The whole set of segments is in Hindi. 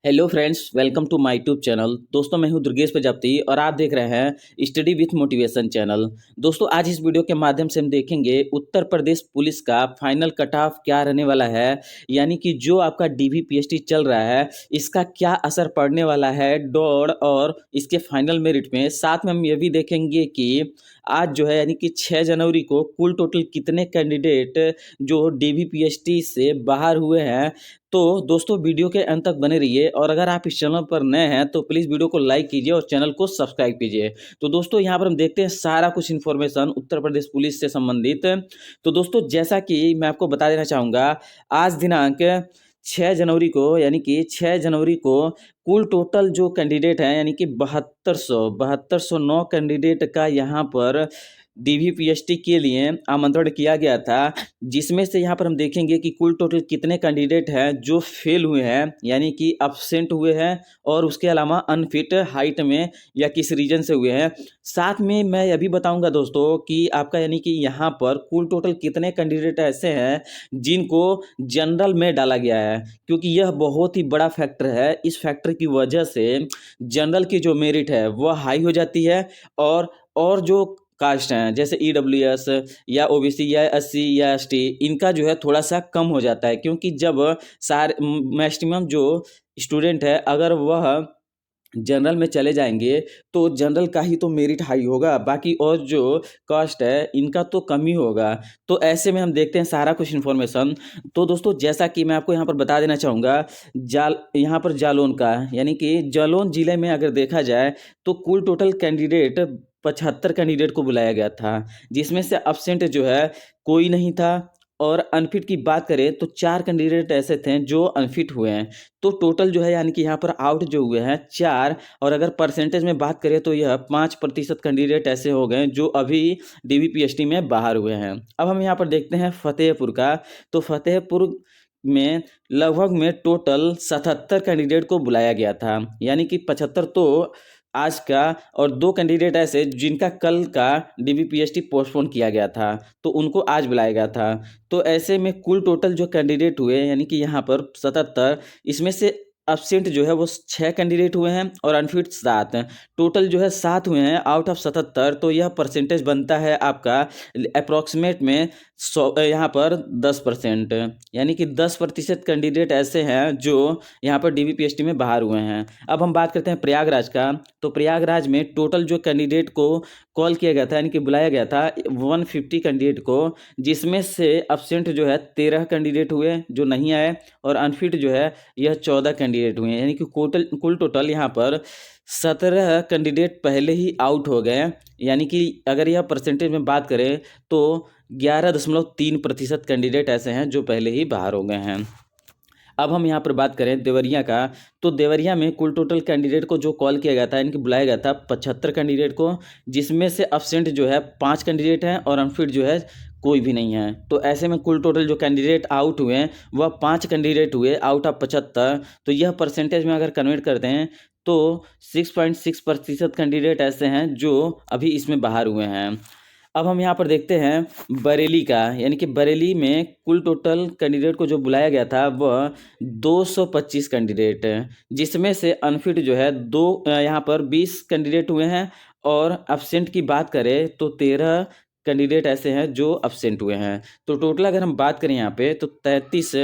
Hello friends, welcome to my YouTube channel. दोस्तों, मैं हूं दुर्गेश प्रजापति और आप देख रहे हैं स्टडी विथ मोटिवेशन चैनल। दोस्तों, आज इस वीडियो के माध्यम से हम देखेंगे उत्तर प्रदेश पुलिस का फाइनल कट ऑफ क्या रहने वाला है। यानी कि जो आपका डीवीपीएसटी चल रहा है, इसका क्या असर पड़ने वाला है दौड़ और इसके फाइनल मेरिट में। साथ में हम ये भी देखेंगे कि आज जो है यानी कि 6 जनवरी को कुल टोटल कितने कैंडिडेट जो डीवीपीएसटी से बाहर हुए हैं। तो दोस्तों, वीडियो के अंत तक बने रहिए और अगर आप इस चैनल पर नए हैं तो प्लीज़ वीडियो को लाइक कीजिए और चैनल को सब्सक्राइब कीजिए। तो दोस्तों, यहाँ पर हम देखते हैं सारा कुछ इन्फॉर्मेशन उत्तर प्रदेश पुलिस से संबंधित। तो दोस्तों, जैसा कि मैं आपको बता देना चाहूँगा, आज दिनांक 6 जनवरी को यानी कि 6 जनवरी को कुल टोटल जो कैंडिडेट हैं यानी कि 7209 कैंडिडेट का यहाँ पर डीवीपीएसटी के लिए आमंत्रण किया गया था, जिसमें से यहाँ पर हम देखेंगे कि कुल टोटल कितने कैंडिडेट हैं जो फेल हुए हैं यानी कि अब्सेंट हुए हैं और उसके अलावा अनफिट हाइट में या किस रीजन से हुए हैं। साथ में मैं यह भी बताऊंगा दोस्तों कि आपका यानी कि यहाँ पर कुल टोटल कितने कैंडिडेट ऐसे हैं जिनको जनरल में डाला गया है, क्योंकि यह बहुत ही बड़ा फैक्टर है। इस फैक्टर की वजह से जनरल की जो मेरिट है वह हाई हो जाती है और जो कास्ट हैं जैसे ईडब्ल्यूएस या ओबीसी या एससी या एसटी, इनका जो है थोड़ा सा कम हो जाता है, क्योंकि जब सारे मैक्सिमम जो स्टूडेंट है अगर वह जनरल में चले जाएंगे तो जनरल का ही तो मेरिट हाई होगा, बाकी और जो कास्ट है इनका तो कम ही होगा। तो ऐसे में हम देखते हैं सारा कुछ इन्फॉर्मेशन। तो दोस्तों, जैसा कि मैं आपको यहाँ पर बता देना चाहूँगा, यहाँ पर जालौन का यानी कि जालौन जिले में अगर देखा जाए तो कुल टोटल कैंडिडेट 75 कैंडिडेट को बुलाया गया था, जिसमें से अब्सेंट जो है कोई नहीं था। और अनफिट की बात करें तो 4 कैंडिडेट ऐसे थे जो अनफिट हुए हैं। तो टोटल जो है यानी कि यहाँ पर आउट जो हुए हैं 4, और अगर परसेंटेज में बात करें तो यह 5% कैंडिडेट ऐसे हो गए जो अभी डीवीपीएसटी में बाहर हुए हैं। अब हम यहाँ पर देखते हैं फतेहपुर का। तो फतेहपुर में लगभग में टोटल 77 कैंडिडेट को बुलाया गया था, यानी कि 75 तो आज का और 2 कैंडिडेट ऐसे जिनका कल का डीवीपीएसटी पोस्टपोन किया गया था, तो उनको आज बुलाया गया था। तो ऐसे में कुल टोटल जो कैंडिडेट हुए यानी कि यहाँ पर 77, इसमें से एब्सेंट जो है वो 6 कैंडिडेट हुए हैं और अनफिट 7, टोटल जो है 7 हुए हैं आउट ऑफ 77। तो यह परसेंटेज बनता है आपका अप्रॉक्सीमेट में 100, यहाँ पर 10%, यानी कि 10% कैंडिडेट ऐसे हैं जो यहाँ पर डीवीपीएसटी में बाहर हुए हैं। अब हम बात करते हैं प्रयागराज का। तो प्रयागराज में टोटल जो कैंडिडेट को कॉल किया गया था यानी कि बुलाया गया था 150 कैंडिडेट को, जिसमें से अब्सेंट जो है 13 कैंडिडेट हुए जो नहीं आए और अनफिट जो है यह 14 कैंडिडेट हुए, यानी कि कुल टोटल यहाँ पर 17 कैंडिडेट पहले ही आउट हो गए। यानी कि अगर यह परसेंटेज में बात करें तो 11.3% कैंडिडेट ऐसे हैं जो पहले ही बाहर हो गए हैं। अब हम यहाँ पर बात करें देवरिया का। तो देवरिया में कुल टोटल कैंडिडेट को जो कॉल किया गया था यानी कि बुलाया गया था 75 कैंडिडेट को, जिसमें से अब्सेंट जो है 5 कैंडिडेट हैं और अनफिट जो है कोई भी नहीं है। तो ऐसे में कुल टोटल जो कैंडिडेट आउट हुए हैं वह 5 कैंडिडेट हुए आउट ऑफ 75। तो यह परसेंटेज में अगर कन्वर्ट करते हैं तो 6.6% कैंडिडेट ऐसे हैं जो अभी इसमें बाहर हुए हैं। अब हम यहाँ पर देखते हैं बरेली का, यानी कि बरेली में कुल टोटल कैंडिडेट को जो बुलाया गया था वह 225 कैंडिडेट है, जिसमें से अनफिट जो है यहाँ पर 20 कैंडिडेट हुए हैं और अब्सेंट की बात करें तो 13 कैंडिडेट ऐसे हैं जो अब्सेंट हुए हैं। तो टोटल अगर हम बात करें यहाँ पे तो 33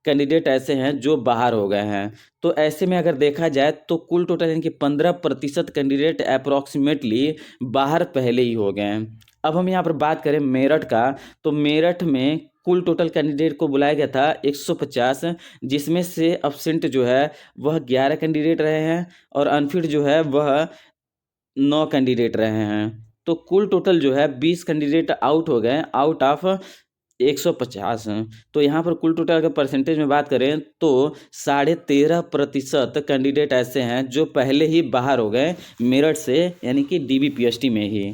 कैंडिडेट ऐसे हैं जो बाहर हो गए हैं। तो ऐसे में अगर देखा जाए तो कुल टोटल यानी कि 15% कैंडिडेट अप्रॉक्सीमेटली बाहर पहले ही हो गए हैं। अब हम यहाँ पर बात करें मेरठ का। तो मेरठ में कुल टोटल कैंडिडेट को बुलाया गया था 150, जिसमें से अब्सेंट जो है वह 11 कैंडिडेट रहे हैं और अनफिट जो है वह 9 कैंडिडेट रहे हैं। तो कुल टोटल जो है 20 कैंडिडेट आउट हो गए आउट ऑफ 150। तो यहाँ पर कुल टोटल अगर परसेंटेज में बात करें तो 13.5% कैंडिडेट ऐसे हैं जो पहले ही बाहर हो गए मेरठ से, यानी कि डीवीपीएसटी में ही।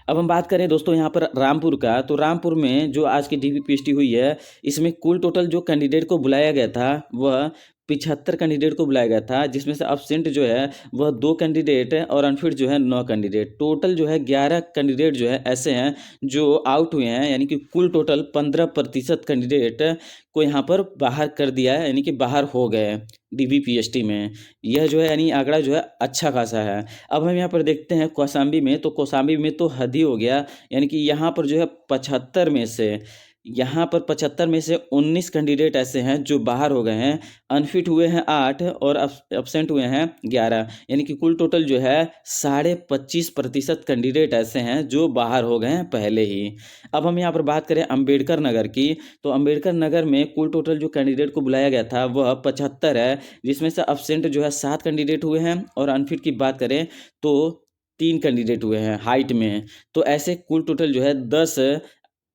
अब हम बात करें दोस्तों यहाँ पर रामपुर का। तो रामपुर में जो आज की डीवीपीएसटी हुई है, इसमें कुल टोटल जो कैंडिडेट को बुलाया गया था वह 75 कैंडिडेट को बुलाया गया था, जिसमें से एब्सेंट जो है वह 2 कैंडिडेट और अनफिट जो है 9 कैंडिडेट। टोटल जो है 11 कैंडिडेट जो है ऐसे हैं जो आउट हुए हैं, यानी कि कुल टोटल 15% कैंडिडेट को यहाँ पर बाहर कर दिया है, यानी कि बाहर हो गए हैं डीबीपीएसटी में। यह जो है यानी आंकड़ा जो है अच्छा खासा है। अब हम यहाँ पर देखते हैं कौशाम्बी में, तो कौशाम्बी में तो हद ही हो गया, यानी कि यहाँ पर जो है 75 में से 19 कैंडिडेट ऐसे हैं जो बाहर हो गए हैं। अनफिट हुए हैं 8 और एब्सेंट हुए हैं 11, यानी कि कुल टोटल जो है 25.5% कैंडिडेट ऐसे हैं जो बाहर हो गए हैं पहले ही। अब हम यहाँ पर बात करें अंबेडकर नगर की, तो अंबेडकर नगर में कुल टोटल जो कैंडिडेट को बुलाया गया था वह 75 है, जिसमें से एब्सेंट जो है 7 कैंडिडेट हुए हैं और अनफिट की बात करें तो 3 कैंडिडेट हुए हैं हाइट में। तो ऐसे कुल टोटल जो है 10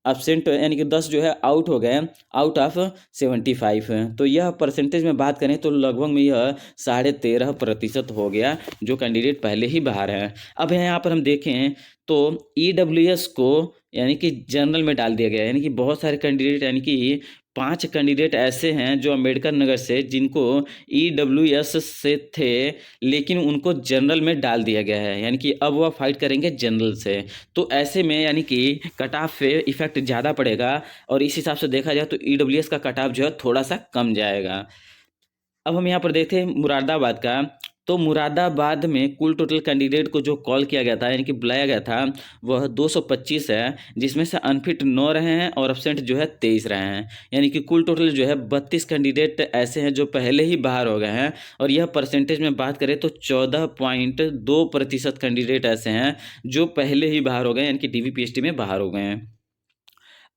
एब्सेंट, यानी कि 10 जो है आउट हो गए, आउट ऑफ 75 है। तो यह परसेंटेज में बात करें तो लगभग में यह 13.5% हो गया, जो कैंडिडेट पहले ही बाहर है। अब यहाँ पर हम देखें तो ईडब्ल्यूएस को यानी कि जनरल में डाल दिया गया है, यानी कि बहुत सारे कैंडिडेट, यानी कि 5 कैंडिडेट ऐसे हैं जो अम्बेडकर नगर से जिनको ईडब्ल्यूएस से थे, लेकिन उनको जनरल में डाल दिया गया है, यानी कि अब वह फाइट करेंगे जनरल से। तो ऐसे में यानी कि कट ऑफ पे इफेक्ट ज़्यादा पड़ेगा, और इस हिसाब से देखा जाए तो ईडब्ल्यूएस का कट ऑफ जो है थोड़ा सा कम जाएगा। अब हम यहाँ पर देखते हैं मुरादाबाद का, तो मुरादाबाद में कुल टोटल कैंडिडेट को जो कॉल किया गया था, यानी कि बुलाया गया था, वह 225 है, जिसमें से अनफिट 9 रहे हैं और एब्सेंट जो है 23 रहे हैं, यानी कि कुल टोटल जो है 32 कैंडिडेट ऐसे हैं जो पहले ही बाहर हो गए हैं। और यह परसेंटेज में बात करें तो 14.2% कैंडिडेट ऐसे हैं जो पहले ही बाहर हो गए, यानी कि डीबीपीएसटी में बाहर हो गए हैं।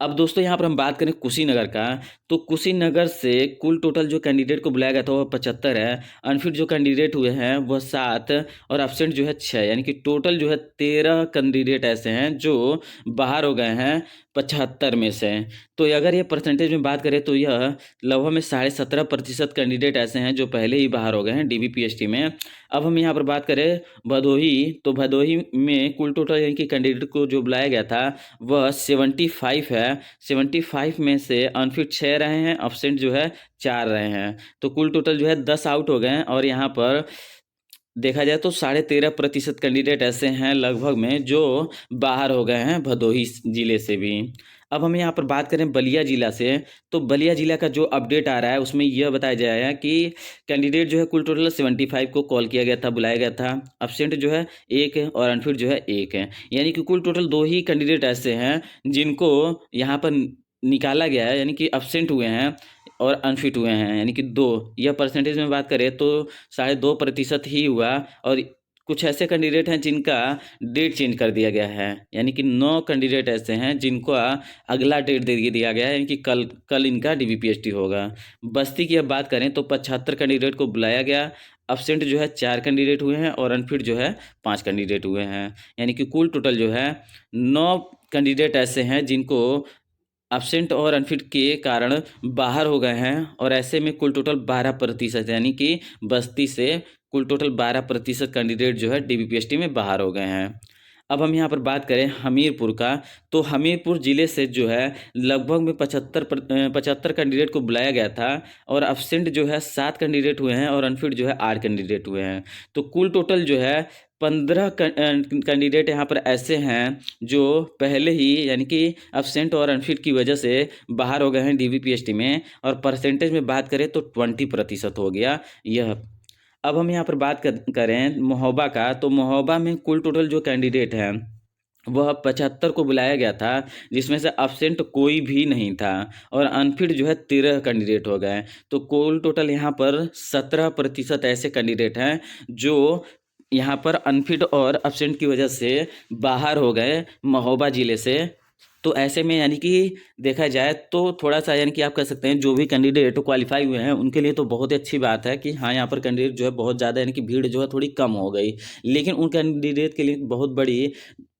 अब दोस्तों यहाँ पर हम बात करें कुशीनगर का, तो कुशीनगर से कुल टोटल जो कैंडिडेट को बुलाया गया था वह 75 है, अनफिट जो कैंडिडेट हुए हैं वह 7 और एब्सेंट जो है 6, यानी कि टोटल जो है 13 कैंडिडेट ऐसे हैं जो बाहर हो गए हैं 75 में से। तो अगर ये परसेंटेज में बात करें तो यह लगभग में 17.5% कैंडिडेट ऐसे हैं जो पहले ही बाहर हो गए हैं डीबीपीएसटी में। अब हम यहाँ पर बात करें भदोही, तो भदोही में कुल टोटल यानी कि कैंडिडेट को जो बुलाया गया था वह 75 है, 75 में से अनफिट 6 रहे हैं, एब्सेंट जो है 4 रहे हैं। तो कुल टोटल जो है 10 आउट हो गए हैं, और यहाँ पर देखा जाए तो 13.5% कैंडिडेट ऐसे हैं लगभग में जो बाहर हो गए हैं भदोही जिले से भी। अब हम यहाँ पर बात करें बलिया जिला से, तो बलिया जिला का जो अपडेट आ रहा है उसमें यह बताया जाएगा कि कैंडिडेट जो है कुल टोटल 75 को कॉल किया गया था, बुलाया गया था, एब्सेंट जो है 1 है और अनफिट जो है 1 है, यानी कि कुल टोटल 2 ही कैंडिडेट ऐसे हैं जिनको यहाँ पर निकाला गया है, यानी कि एब्सेंट हुए हैं और अनफिट हुए हैं, यानी कि 2। यह परसेंटेज में बात करें तो 2.5% ही हुआ, और कुछ ऐसे कैंडिडेट हैं जिनका डेट चेंज कर दिया गया है, यानी कि 9 कैंडिडेट ऐसे हैं जिनको अगला डेट दे दिया गया है, यानी कि कल इनका डीबीपीएसटी होगा। बस्ती की अब बात करें तो 75 कैंडिडेट को बुलाया गया, एब्सेंट जो है 4 कैंडिडेट हुए हैं और अनफिट जो है 5 कैंडिडेट हुए हैं, यानी कि कुल टोटल जो है 9 कैंडिडेट ऐसे हैं जिनको एब्सेंट और अनफिट के कारण बाहर हो गए हैं, और ऐसे में कुल टोटल 12%, यानी कि बस्ती से कुल टोटल 12% कैंडिडेट जो है डीबीपीएसटी में बाहर हो गए हैं। अब हम यहाँ पर बात करें हमीरपुर का, तो हमीरपुर ज़िले से जो है लगभग में 75 कैंडिडेट को बुलाया गया था, और एब्सेंट जो है 7 कैंडिडेट हुए हैं और अनफिट जो है 8 कैंडिडेट हुए हैं। तो कुल टोटल जो है 15 कैंडिडेट यहाँ पर ऐसे हैं जो पहले ही यानी कि एब्सेंट और अनफिट की वजह से बाहर हो गए हैं डीबीपीएसटी में, और परसेंटेज में बात करें तो 20% हो गया यह। अब हम यहाँ पर बात करें महोबा का, तो महोबा में कुल टोटल जो कैंडिडेट हैं वह 75 को बुलाया गया था, जिसमें से एब्सेंट कोई भी नहीं था, और अनफिट जो है 13 कैंडिडेट हो गए। तो कुल टोटल यहाँ पर 17% ऐसे कैंडिडेट हैं जो यहाँ पर अनफिट और एब्सेंट की वजह से बाहर हो गए महोबा ज़िले से। तो ऐसे में यानी कि देखा जाए तो थोड़ा सा यानी कि आप कह सकते हैं जो भी कैंडिडेट क्वालिफाई हुए हैं उनके लिए तो बहुत ही अच्छी बात है कि हाँ यहाँ पर कैंडिडेट जो है बहुत ज़्यादा, यानी कि भीड़ जो है थोड़ी कम हो गई। लेकिन उन कैंडिडेट के लिए बहुत बड़ी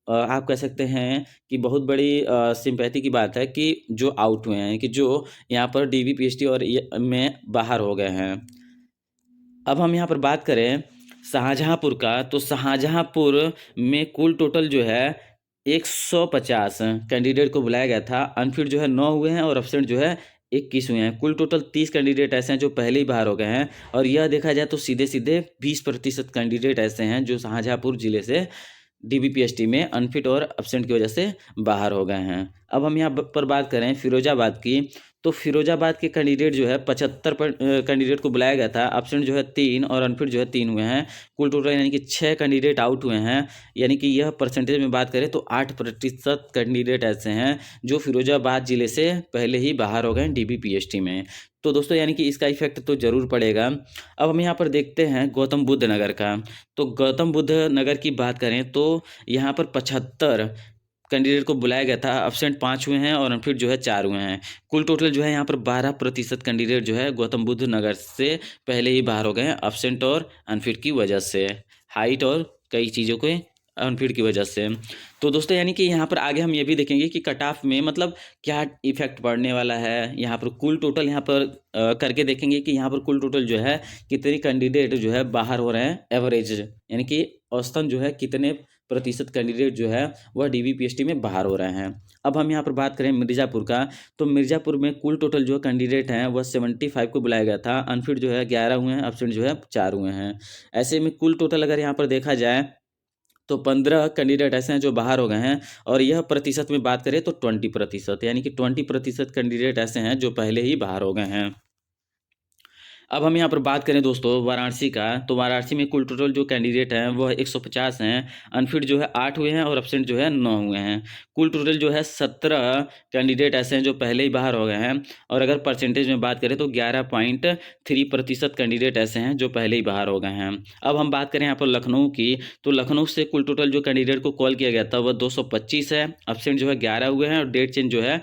आप कह सकते हैं कि बहुत बड़ी सिंपैथी की बात है कि जो आउट हुए हैं, कि जो यहाँ पर डीबीपीएसटी और में बाहर हो गए हैं। अब हम यहाँ पर बात करें शाहजहाँपुर का, तो शाहजहाँपुर में कुल टोटल जो है 150 कैंडिडेट को बुलाया गया था, अनफिट जो है 9 हुए हैं और एब्सेंट जो है 21 हुए हैं। कुल टोटल 30 कैंडिडेट ऐसे हैं जो पहले ही बाहर हो गए हैं, और यह देखा जाए तो सीधे सीधे 20% कैंडिडेट ऐसे हैं जो शाहजहाँपुर जिले से डीबीपीएसटी में अनफिट और एब्सेंट की वजह से बाहर हो गए हैं। अब हम यहाँ पर बात करें फिरोजाबाद की, तो फिरोजाबाद के कैंडिडेट जो है 75 कैंडिडेट को बुलाया गया था, एब्सेंट जो है 3 और अनफिट जो है 3 हुए हैं। कुल टोटल यानी कि 6 कैंडिडेट आउट हुए हैं, यानी कि यह परसेंटेज में बात करें तो 8% कैंडिडेट ऐसे हैं जो फिरोजाबाद जिले से पहले ही बाहर हो गए हैं डीबीपीएसटी में। तो दोस्तों यानी कि इसका इफेक्ट तो ज़रूर पड़ेगा। अब हम यहाँ पर देखते हैं गौतम बुद्ध नगर का, तो गौतम बुद्ध नगर की बात करें तो यहाँ पर 75 कैंडिडेट को बुलाया गया था, एब्सेंट 5 हुए हैं और अनफिट जो है 4 हुए हैं। कुल टोटल जो है यहाँ पर 12% कैंडिडेट जो है गौतम बुद्ध नगर से पहले ही बाहर हो गए हैं एब्सेंट और अनफिट की वजह से, हाइट और कई चीज़ों के अनफिट की वजह से। तो दोस्तों यानी कि यहाँ पर आगे हम ये भी देखेंगे कि कट ऑफ में मतलब क्या इफेक्ट पड़ने वाला है। यहाँ पर कुल टोटल यहाँ पर करके देखेंगे कि यहाँ पर कुल टोटल जो है कितने कैंडिडेट जो है बाहर हो रहे हैं, एवरेज यानी कि औसतन जो है कितने प्रतिशत कैंडिडेट जो है वह डीबीपीएसटी में बाहर हो रहे हैं। अब हम यहाँ पर बात करें मिर्ज़ापुर का, तो मिर्ज़ापुर में कुल टोटल जो कैंडिडेट हैं वह 75 को बुलाया गया था, अनफिट जो है 11 हुए हैं, एब्सेंट जो है 4 हुए हैं। ऐसे में कुल टोटल अगर यहाँ पर देखा जाए तो 15 कैंडिडेट ऐसे हैं जो बाहर हो गए हैं, और यह प्रतिशत में बात करें तो 20%, यानी कि 20% कैंडिडेट ऐसे हैं जो पहले ही बाहर हो गए हैं। अब हम यहाँ पर बात करें दोस्तों वाराणसी का, तो वाराणसी में कुल टोटल जो कैंडिडेट हैं वह 150 हैं, अनफिट जो है 8 हुए हैं और एब्सेंट जो है 9 हुए हैं। कुल टोटल जो है 17 कैंडिडेट ऐसे हैं जो पहले ही बाहर हो गए हैं, और अगर परसेंटेज में बात करें तो 11.3% कैंडिडेट ऐसे हैं जो पहले ही बाहर हो गए हैं। अब हम बात करें यहाँ पर लखनऊ की, तो लखनऊ से कुल टोटल जो कैंडिडेट को कॉल किया गया था वह 225 है, एब्सेंट जो है 11 हुए हैं और डेट चेंज जो है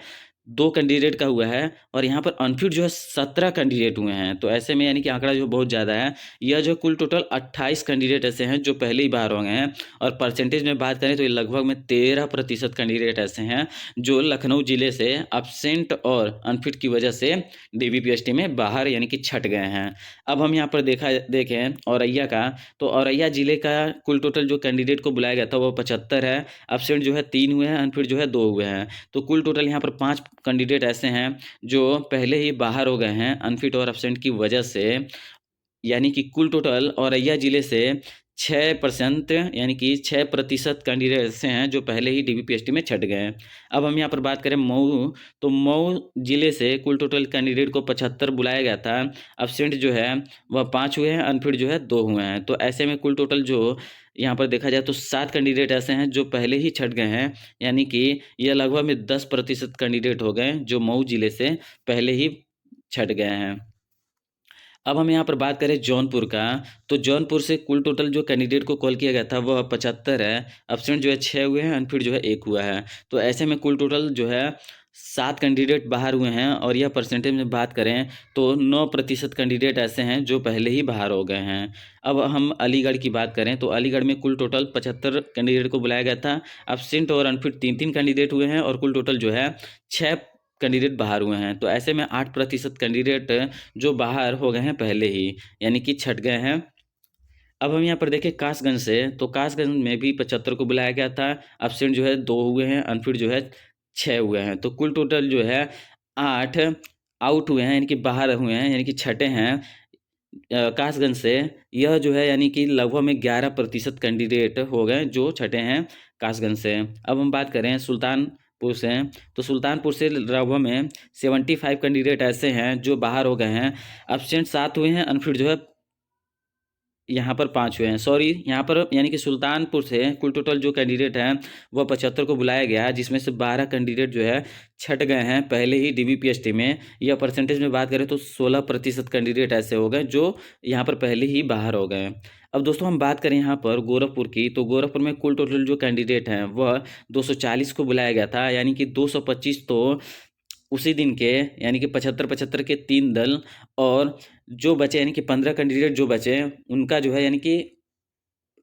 2 कैंडिडेट का हुआ है, और यहाँ पर अनफिट जो है 17 कैंडिडेट हुए हैं। तो ऐसे में यानी कि आंकड़ा जो बहुत ज़्यादा है। यह जो कुल टोटल 28 कैंडिडेट ऐसे हैं जो पहले ही बाहर हो गए हैं, और परसेंटेज में बात करें तो ये लगभग में 13% कैंडिडेट ऐसे हैं जो लखनऊ जिले से एब्सेंट और अनफिट की वजह से डीबीपीएसटी में बाहर यानी कि छट गए हैं। अब हम यहाँ पर देखें औरैया का, तो औरैया जिले का कुल टोटल जो कैंडिडेट को बुलाया गया था वो 75 है, एब्सेंट जो है 3 हुए हैं, अनफिट जो है 2 हुए हैं। तो कुल टोटल यहाँ पर 5 कैंडिडेट ऐसे हैं जो पहले ही बाहर हो गए हैं अनफिट और एब्सेंट की वजह से, यानी कि कुल टोटल औरैया जिले से 6% यानी कि 6% कैंडिडेट ऐसे हैं जो पहले ही डीबीपीएसटी में छट गए हैं। अब हम यहाँ पर बात करें मऊ, तो मऊ जिले से कुल टोटल कैंडिडेट को 75 बुलाया गया था, एब्सेंट जो है वह 5 हुए हैं, अनफिट जो है 2 हुए हैं। तो ऐसे में कुल टोटल जो यहाँ पर देखा जाए तो 7 कैंडिडेट ऐसे हैं जो पहले ही छट गए हैं, यानी कि यह लगभग में 10% कैंडिडेट हो गए जो मऊ जिले से पहले ही छट गए हैं। अब हम यहाँ पर बात करें जौनपुर का, तो जौनपुर से कुल टोटल जो कैंडिडेट को कॉल किया गया था वह 75 है, एब्सेंट जो है 6 हुए हैं, अनफिट जो है 1 हुआ है। तो ऐसे में कुल टोटल जो है 7 कैंडिडेट बाहर हुए हैं, और यह परसेंटेज में बात करें तो 9% कैंडिडेट ऐसे हैं जो पहले ही बाहर हो गए हैं। अब हम अलीगढ़ की बात करें, तो अलीगढ़ में कुल टोटल 75 कैंडिडेट को बुलाया गया था, एब्सेंट और अनफिट 3-3 कैंडिडेट हुए हैं, और कुल टोटल जो है 6 कैंडिडेट बाहर हुए हैं। तो ऐसे में 8% कैंडिडेट जो बाहर हो गए हैं पहले ही, यानी कि छट गए हैं। अब हम यहाँ पर देखें कासगंज से, तो कासगंज में भी 75 को बुलाया गया था, एब्सेंट जो है 2 हुए हैं, अनफिट जो है 6 हुए हैं। तो कुल टोटल जो है 8 आउट हुए हैं, यानी कि बाहर हुए हैं, यानी कि छठे हैं कासगंज से। यह जो है यानी कि लगभग में 11% कैंडिडेट हो गए जो छठे हैं कासगंज से। अब हम बात करें सुल्तानपुर से, तो सुल्तानपुर से लगभग में 75 कैंडिडेट ऐसे हैं जो बाहर हो गए हैं, एब्सेंट 7 हुए हैं, अनफिट जो है यहाँ पर 5 हुए हैं। सॉरी, यहाँ पर यानी कि सुल्तानपुर से कुल टोटल जो कैंडिडेट हैं वह 75 को बुलाया गया है, जिसमें से 12 कैंडिडेट जो है छट गए हैं पहले ही डीबीपीएसटी में। यह परसेंटेज में बात करें तो 16% कैंडिडेट ऐसे हो गए जो यहाँ पर पहले ही बाहर हो गए। अब दोस्तों हम बात करें यहाँ पर गोरखपुर की, तो गोरखपुर में कुल टोटल जो कैंडिडेट हैं वह 240 को बुलाया गया था, यानी कि 225 तो उसी दिन के यानी कि 75-75 के 3 दल, और जो बचे यानी कि 15 कैंडिडेट जो बचे उनका जो है यानी कि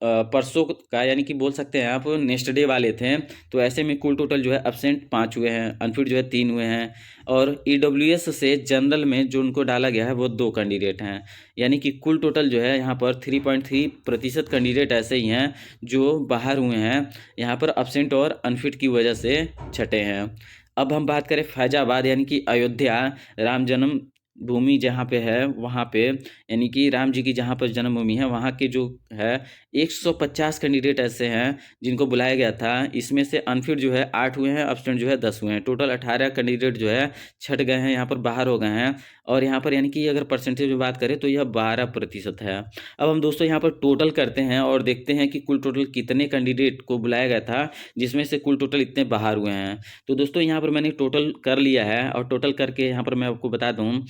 परसों का यानी कि बोल सकते हैं आप नेक्स्ट डे वाले थे। तो ऐसे में कुल टोटल जो है एब्सेंट 5 हुए हैं, अनफिट जो है 3 हुए हैं, और ईडब्ल्यूएस से जनरल में जो उनको डाला गया है वो 2 कैंडिडेट हैं, यानी कि कुल टोटल जो है यहाँ पर 3.3% कैंडिडेट ऐसे ही हैं जो बाहर हुए हैं, यहाँ पर एब्सेंट और अनफिट की वजह से छटे हैं। अब हम बात करें फैजाबाद यानी कि अयोध्या, राम जन्म भूमि जहाँ पे है वहाँ पे, यानी कि राम जी की जहाँ पर जन्मभूमि है वहाँ के जो है 150 कैंडिडेट ऐसे हैं जिनको बुलाया गया था। इसमें से अनफिट जो है 8 हुए हैं, एब्सेंट जो है 10 हुए हैं। टोटल 18 कैंडिडेट जो है छट गए हैं, यहाँ पर बाहर हो गए हैं। और यहाँ पर यानी कि अगर परसेंटेज में बात करें तो यह 12% है। अब हम दोस्तों यहाँ पर टोटल करते हैं और देखते हैं कि कुल टोटल कितने कैंडिडेट को बुलाया गया था जिसमें से कुल टोटल इतने बाहर हुए हैं। तो दोस्तों यहाँ पर मैंने टोटल कर लिया है और टोटल करके यहाँ पर मैं आपको बता दूँ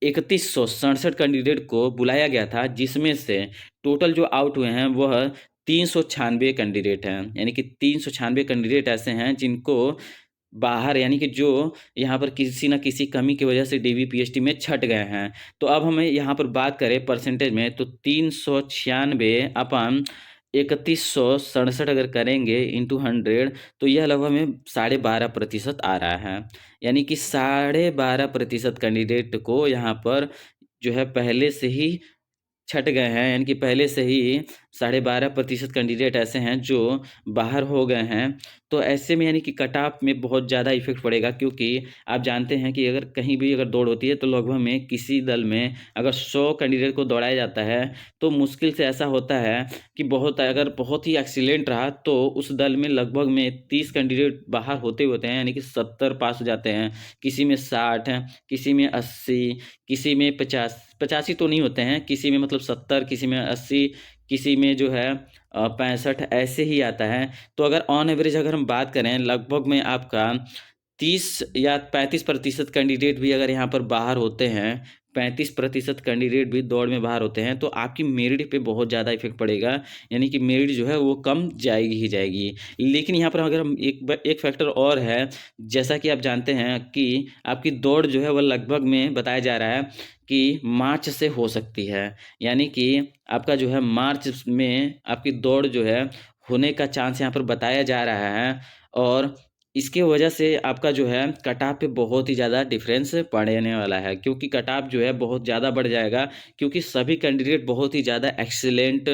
3167 कैंडिडेट को बुलाया गया था, जिसमें से टोटल जो आउट हुए हैं वह 396 कैंडिडेट हैं। यानी कि 396 कैंडिडेट ऐसे हैं जिनको बाहर, यानी कि जो यहाँ पर किसी न किसी कमी की वजह से डीवीपीएसटी में छट गए हैं। तो अब हमें यहाँ पर बात करें परसेंटेज में तो 396 अपन 3167 अगर करेंगे इंटू 100 तो यह लगभग में 12.5% आ रहा है। यानी कि 12.5% कैंडिडेट को यहाँ पर जो है पहले से ही छट गए हैं, यानी कि पहले से ही 12.5% कैंडिडेट ऐसे हैं जो बाहर हो गए हैं। तो ऐसे में यानी कि कट ऑफ में बहुत ज़्यादा इफेक्ट पड़ेगा, क्योंकि आप जानते हैं कि अगर कहीं भी अगर दौड़ होती है तो लगभग में किसी दल में अगर 100 कैंडिडेट को दौड़ाया जाता है तो मुश्किल से ऐसा होता है कि अगर बहुत ही एक्सीलेंट रहा तो उस दल में लगभग में 30 कैंडिडेट बाहर होते हैं, यानी कि 70 पास हो जाते हैं, किसी में 60 हैं, किसी में 80, किसी में 85 तो नहीं होते हैं, किसी में मतलब 70, किसी में 80, किसी में जो है 65 ऐसे ही आता है। तो अगर ऑन एवरेज अगर हम बात करें लगभग में आपका 30 या 35% कैंडिडेट भी अगर यहाँ पर बाहर होते हैं, 35% कैंडिडेट भी दौड़ में बाहर होते हैं तो आपकी मेरिट पे बहुत ज़्यादा इफेक्ट पड़ेगा, यानी कि मेरिट जो है वो कम जाएगी ही जाएगी। लेकिन यहाँ पर अगर हम एक फैक्टर और है, जैसा कि आप जानते हैं कि आपकी दौड़ जो है वह लगभग में बताया जा रहा है कि मार्च से हो सकती है, यानी कि आपका जो है मार्च में आपकी दौड़ जो है होने का चांस यहाँ पर बताया जा रहा है। और इसके वजह से आपका जो है कट ऑफ पे बहुत ही ज़्यादा डिफरेंस पड़ने वाला है, क्योंकि कट ऑफ जो है बहुत ज़्यादा बढ़ जाएगा, क्योंकि सभी कैंडिडेट बहुत ही ज़्यादा एक्सीलेंट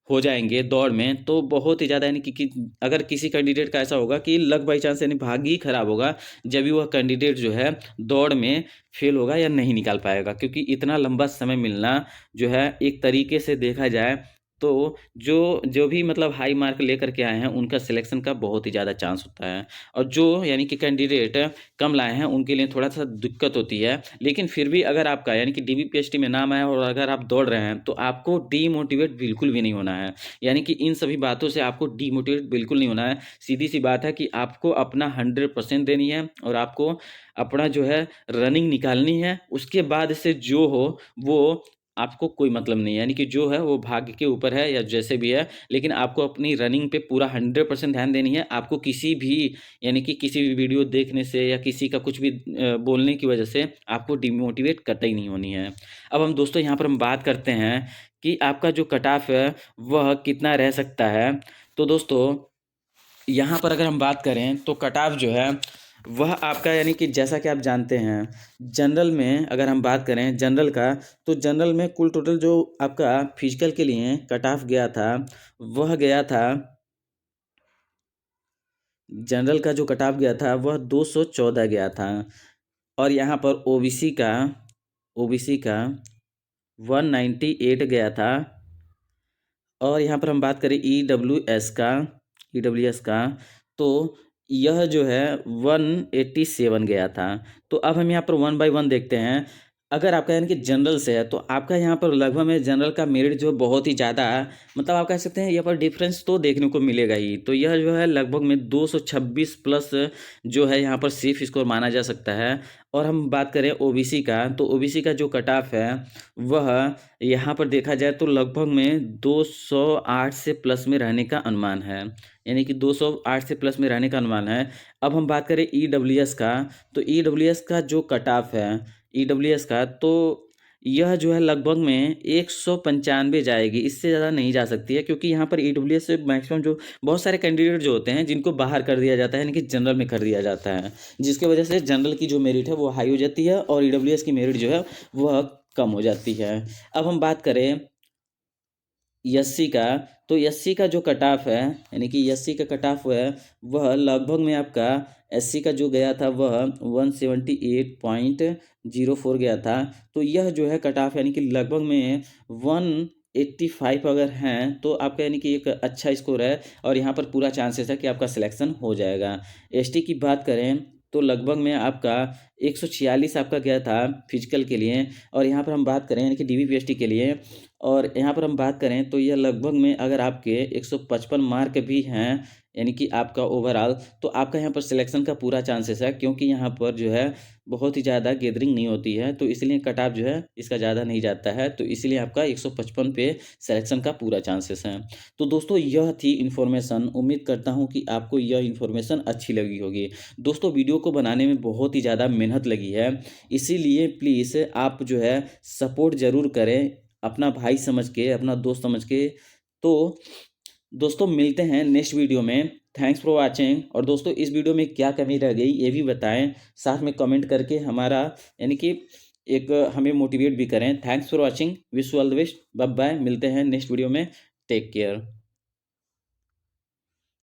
हो जाएंगे दौड़ में। तो बहुत ही ज़्यादा यानी कि अगर किसी कैंडिडेट का ऐसा होगा कि लक बाई चांस यानी भाग्य ही खराब होगा, जब भी वह कैंडिडेट जो है दौड़ में फेल होगा या नहीं निकाल पाएगा, क्योंकि इतना लंबा समय मिलना जो है एक तरीके से देखा जाए तो जो जो भी मतलब हाई मार्क लेकर के आए हैं उनका सिलेक्शन का बहुत ही ज़्यादा चांस होता है। और जो यानी कि कैंडिडेट कम लाए हैं उनके लिए थोड़ा सा दिक्कत होती है। लेकिन फिर भी अगर आपका यानी कि डीबीपीएसटी में नाम आया और अगर आप दौड़ रहे हैं तो आपको डीमोटिवेट बिल्कुल भी नहीं होना है, यानी कि इन सभी बातों से आपको डीमोटिवेट बिल्कुल नहीं होना है। सीधी सी बात है कि आपको अपना 100% देनी है और आपको अपना जो है रनिंग निकालनी है। उसके बाद से जो हो वो आपको कोई मतलब नहीं है, यानी कि जो है वो भाग्य के ऊपर है या जैसे भी है, लेकिन आपको अपनी रनिंग पे पूरा 100% ध्यान देनी है। आपको किसी भी यानी कि किसी भी वीडियो देखने से या किसी का कुछ भी बोलने की वजह से आपको डिमोटिवेट कतई नहीं होनी है। अब हम दोस्तों यहाँ पर हम बात करते हैं कि आपका जो कट ऑफ है वह कितना रह सकता है। तो दोस्तों यहाँ पर अगर हम बात करें तो कट ऑफ जो है वह आपका, यानी कि जैसा कि आप जानते हैं जनरल में अगर हम बात करें जनरल का, तो जनरल में कुल टोटल जो आपका फिजिकल के लिए कट ऑफ गया था वह गया था, जनरल का जो कट ऑफ गया था वह 214 गया था। और यहाँ पर ओबीसी का 198 गया था। और यहाँ पर हम बात करें ईडब्ल्यूएस का तो यह जो है 187 गया था। तो अब हम यहाँ पर वन बाय वन देखते हैं। अगर आपका यानी कि जनरल से है तो आपका यहाँ पर लगभग में जनरल का मेरिट जो बहुत ही ज़्यादा, मतलब आप कह सकते हैं यहाँ पर डिफरेंस तो देखने को मिलेगा ही। तो यह जो है लगभग में 226 प्लस जो है यहाँ पर सेफ स्कोर माना जा सकता है। और हम बात करें ओबीसी का, तो ओबीसी का जो कट ऑफ है वह यहाँ पर देखा जाए तो लगभग में 208 से प्लस में रहने का अनुमान है, यानी कि 208 से प्लस में रहने का अनुमान है। अब हम बात करें ईडब्ल्यूएस का, तो ईडब्ल्यूएस का जो कट ऑफ है ईडब्ल्यूएस का, तो यह जो है लगभग में 195 जाएगी, इससे ज़्यादा नहीं जा सकती है, क्योंकि यहाँ पर ईडब्ल्यूएस से मैक्सिमम जो बहुत सारे कैंडिडेट जो होते हैं जिनको बाहर कर दिया जाता है, यानी कि जनरल में कर दिया जाता है, जिसकी वजह से जनरल की जो मेरिट है वो हाई हो जाती है और ईडब्ल्यूएस की मेरिट जो है वह कम हो जाती है। अब हम बात करें एससी का, तो एससी का जो कट ऑफ है, यानी कि एससी का कट ऑफ है वह लगभग में आपका एससी का जो गया था वह 178.04 गया था। तो यह जो है कट ऑफ यानी कि लगभग में 185 अगर हैं तो आपका यानी कि एक अच्छा स्कोर है और यहाँ पर पूरा चांसेस है कि आपका सिलेक्शन हो जाएगा। एसटी की बात करें तो लगभग में आपका 146 आपका गया था फिजिकल के लिए, और यहाँ पर हम बात करें यानी कि डीबीपीएसटी के लिए, और यहाँ पर हम बात करें तो यह लगभग में अगर आपके 155 मार्क भी हैं यानी कि आपका ओवरऑल, तो आपका यहाँ पर सिलेक्शन का पूरा चांसेस है, क्योंकि यहाँ पर जो है बहुत ही ज़्यादा गैदरिंग नहीं होती है, तो इसलिए कट ऑफ जो है इसका ज़्यादा नहीं जाता है, तो इसलिए आपका 155 पे सिलेक्शन का पूरा चांसेस है। तो दोस्तों यह थी इन्फॉर्मेशन, उम्मीद करता हूँ कि आपको यह इन्फॉर्मेशन अच्छी लगी होगी। दोस्तों वीडियो को बनाने में बहुत ही ज़्यादा मेहनत लगी है, इसीलिए प्लीज़ आप जो है सपोर्ट ज़रूर करें, अपना भाई समझ के, अपना दोस्त समझ के। तो दोस्तों मिलते हैं नेक्स्ट वीडियो में। Thanks for watching. और दोस्तों इस वीडियो में क्या कमी रह गई ये भी बताएं, साथ में कमेंट करके हमारा यानी कि एक हमें मोटिवेट भी करें। Thanks for watching, wish you all the best, bye bye, मिलते हैं नेक्स्ट वीडियो में, टेक केयर।